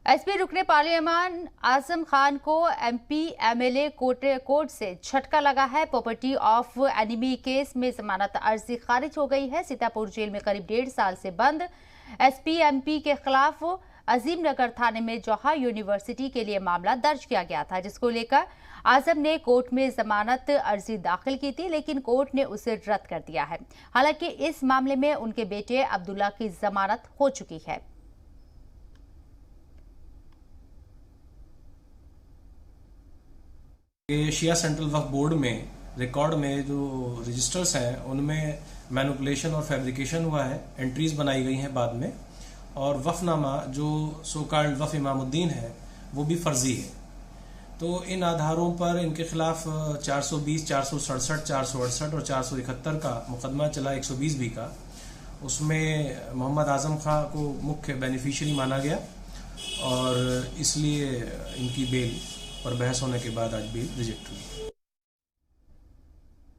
SP रुकने पार्लियामान आजम खान को MP MLA court से झटका लगा है। प्रॉपर्टी ऑफ एनिमी केस में जमानत अर्जी खारिज हो गई है। सीतापुर जेल में करीब 1.5 साल से बंद एसपी एमपी के खिलाफ अजीम नगर थाने में जौहर यूनिवर्सिटी के लिए मामला दर्ज किया गया था, जिसको लेकर आजम ने कोर्ट में जमानत अर्जी दाखिल की थी, लेकिन कोर्ट ने उसे रद्द कर दिया है। हालांकि इस मामले में उनके बेटे अब्दुल्ला की जमानत हो चुकी है। शिया सेंट्रल वक्फ बोर्ड में रिकॉर्ड में जो रजिस्टर्स हैं उनमें मैनिपुलेशन और फैब्रिकेशन हुआ है, एंट्रीज बनाई गई हैं बाद में, और वफनामा जो सो कॉल्ड वफ इमामुद्दीन है वो भी फर्जी है। तो इन आधारों पर इनके खिलाफ 420, 467, 468 और 471 का मुकदमा चला, 120 भी का। उसमें मोहम्मद आजम खां को मुख्य बेनिफिशियरी माना गया और इसलिए इनकी बेल पर बहस होने के बाद आज बेल रिजेक्ट हुई।